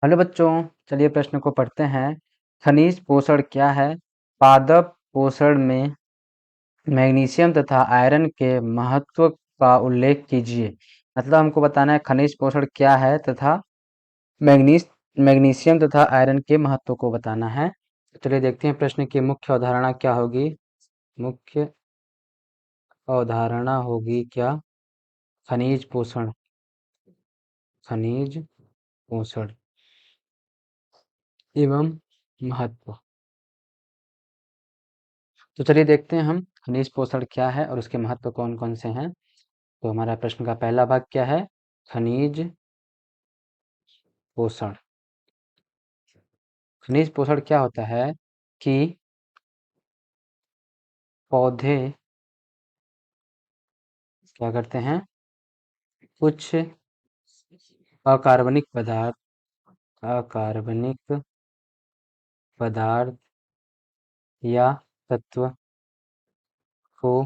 Hello बच्चों, चलिए प्रश्न को पढ़ते हैं। खनिज पोषण क्या है? पादप पोषण में मैग्नीशियम तथा आयरन के महत्व का उल्लेख कीजिए। मतलब हमको बताना है खनिज पोषण क्या है तथा मैग्नीस मैग्नीशियम तथा आयरन के महत्व को बताना है। तो चलिए देखते हैं प्रश्न की मुख्य अवधारणा क्या होगी। मुख्य अवधारणा होगी क्या? खनिज पोषण। खनिज पोषण एवं महत्व। तो चलिए देखते हैं हम खनिज पोषण क्या है और उसके महत्व कौन कौन से हैं। तो हमारा प्रश्न का पहला भाग क्या है? खनिज पोषण। खनिज पोषण क्या होता है कि पौधे क्या करते हैं? कुछ अकार्बनिक पदार्थ अकार्बनिक पदार्थ या तत्व को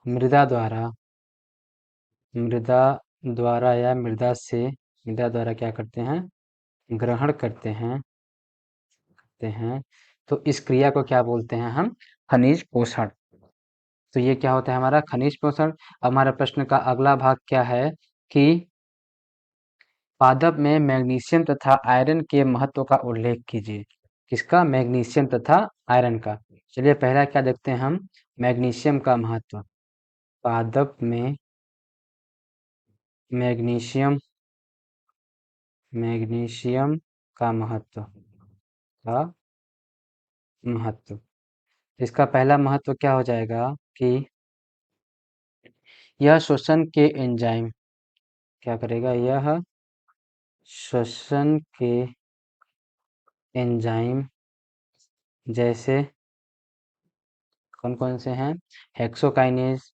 मृदा द्वारा मृदा मृदा द्वारा क्या करते हैं? ग्रहण करते हैं। तो इस क्रिया को क्या बोलते हैं हम? खनिज पोषण। तो ये क्या होता है हमारा खनिज पोषण। अब हमारा प्रश्न का अगला भाग क्या है कि पादप में मैग्नीशियम तथा आयरन के महत्व का उल्लेख कीजिए। किसका? मैग्नीशियम तथा आयरन का। चलिए पहला क्या देखते हैं हम? मैग्नीशियम का महत्व। पादप में मैग्नीशियम मैग्नीशियम का महत्व। इसका पहला महत्व क्या हो जाएगा कि यह श्वसन के एंजाइम क्या करेगा? यह श्वसन के एंजाइम जैसे कौन कौन से हैं? हेक्सोकाइनेज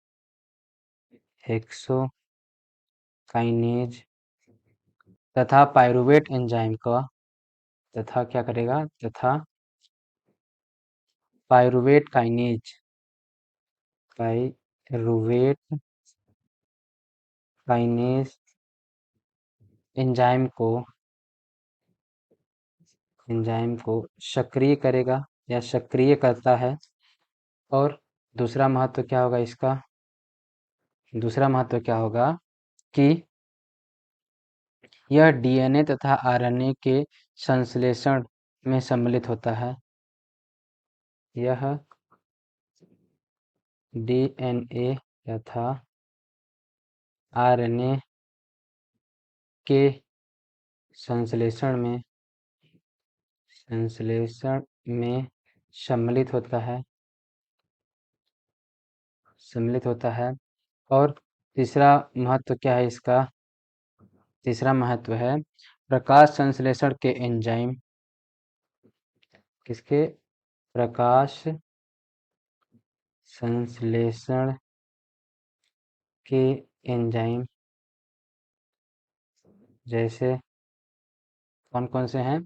हेक्सोकाइनेज तथा पायरुवेट एंजाइम का तथा क्या करेगा? तथा पायरुवेट पायरुवेट काइनेज एंजाइम को सक्रिय करेगा या सक्रिय करता है। और दूसरा महत्व क्या होगा इसका? दूसरा महत्व क्या होगा कि यह डीएनए तथा आरएनए के संश्लेषण में सम्मिलित होता है। यह डीएनए तथा आरएनए के संश्लेषण में सम्मिलित होता है। और तीसरा महत्व क्या है इसका? तीसरा महत्व है प्रकाश संश्लेषण के एंजाइम। किसके? प्रकाश संश्लेषण के एंजाइम जैसे कौन कौन से हैं?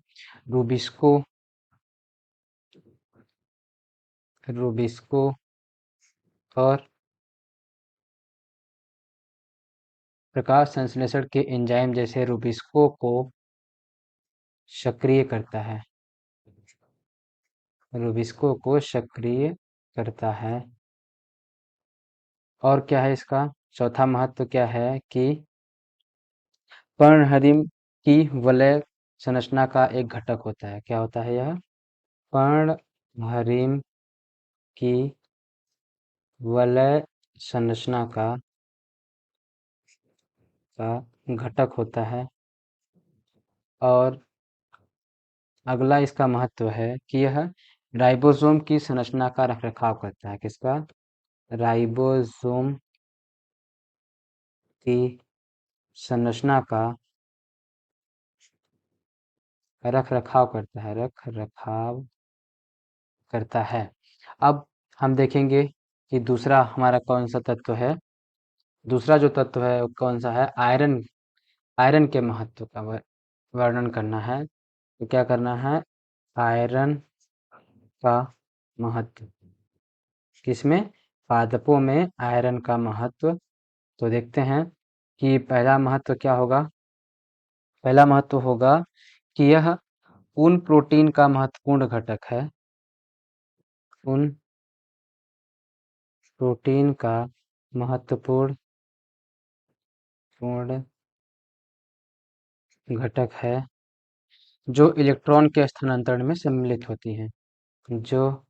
रूबिस्को और प्रकाश संश्लेषण के एंजाइम जैसे रूबिस्को को सक्रिय करता है। रूबिस्को को सक्रिय करता है। और क्या है इसका चौथा महत्व? क्या है कि पर्णहरिम की वलय संरचना का एक घटक होता है। क्या होता है यह? पर्णहरिम की वलय संरचना का घटक होता है। और अगला इसका महत्व है कि यह राइबोसोम की संरचना का रखरखाव करता है। किसका? राइबोसोम की संरचना का रख रखाव करता है। अब हम देखेंगे कि दूसरा हमारा कौन सा तत्व है। दूसरा जो तत्व है वो कौन सा है? आयरन। आयरन के महत्व का वर्णन करना है। तो क्या करना है? आयरन का महत्व। किसमें? पादपों में आयरन का महत्व। तो देखते हैं कि पहला महत्व क्या होगा। पहला महत्व होगा कि यह उन प्रोटीन का महत्वपूर्ण घटक है, उन प्रोटीन का महत्वपूर्ण पूर्ण घटक है जो इलेक्ट्रॉन के स्थानांतरण में सम्मिलित होती हैं, जो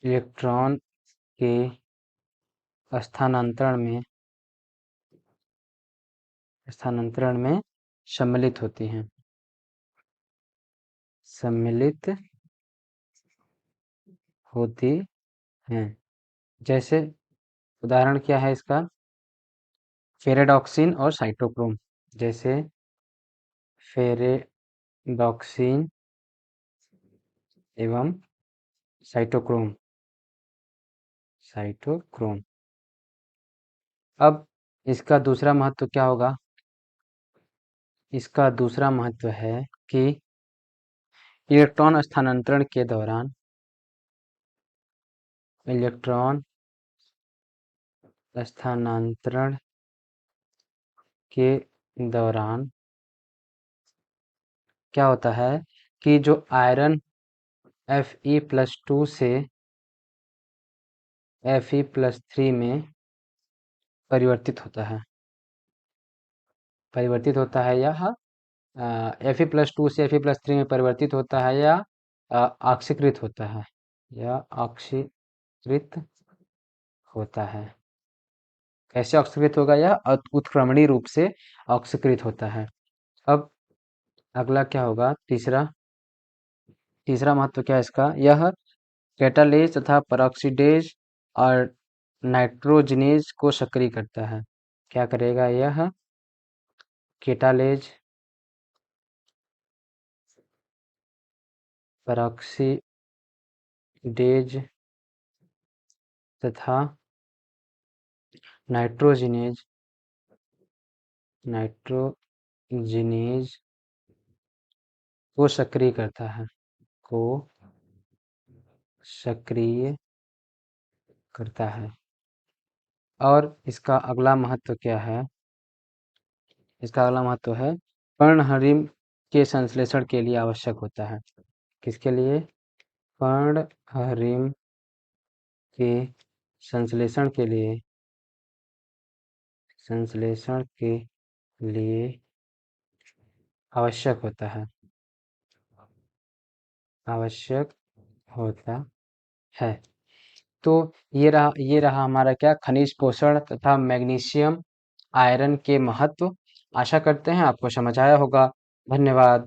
इलेक्ट्रॉन के स्थानांतरण में सम्मिलित होती हैं, सम्मिलित होती हैं। जैसे उदाहरण क्या है इसका? फेरेडॉक्सिन और साइटोक्रोम। जैसे फेरेडॉक्सिन एवं साइटोक्रोम। साइटोक्रोम। अब इसका दूसरा महत्व क्या होगा? इसका दूसरा महत्व है कि इलेक्ट्रॉन स्थानांतरण के दौरान इलेक्ट्रॉन स्थानांतरण के दौरान क्या होता है कि जो आयरन Fe+2 से Fe+3 में परिवर्तित होता है, यह Fe+2 से Fe+3 में परिवर्तित होता है या ऑक्सीकृत होता है, या ऑक्सीकृत होता है। कैसे ऑक्सीकृत होगा? यह उत्क्रमणीय रूप से ऑक्सीकृत होता है। अब अगला क्या होगा? तीसरा महत्व क्या है इसका? यह कैटालेज तथा परऑक्सीडेज और नाइट्रोजनेज को सक्रिय करता है। क्या करेगा यह? कैटालेज, परऑक्सीडेज तथा नाइट्रोजनेज को सक्रिय करता है, को सक्रिय करता है। और इसका अगला महत्व क्या है? इसका अगला महत्व है पर्णहरिम के संश्लेषण के लिए आवश्यक होता है। किसके लिए? पर्णहरिम के संश्लेषण के लिए आवश्यक होता है, आवश्यक होता है। तो ये रहा हमारा क्या? खनिज पोषण तथा मैग्नीशियम आयरन के महत्व। आशा करते हैं आपको समझ आया होगा। धन्यवाद।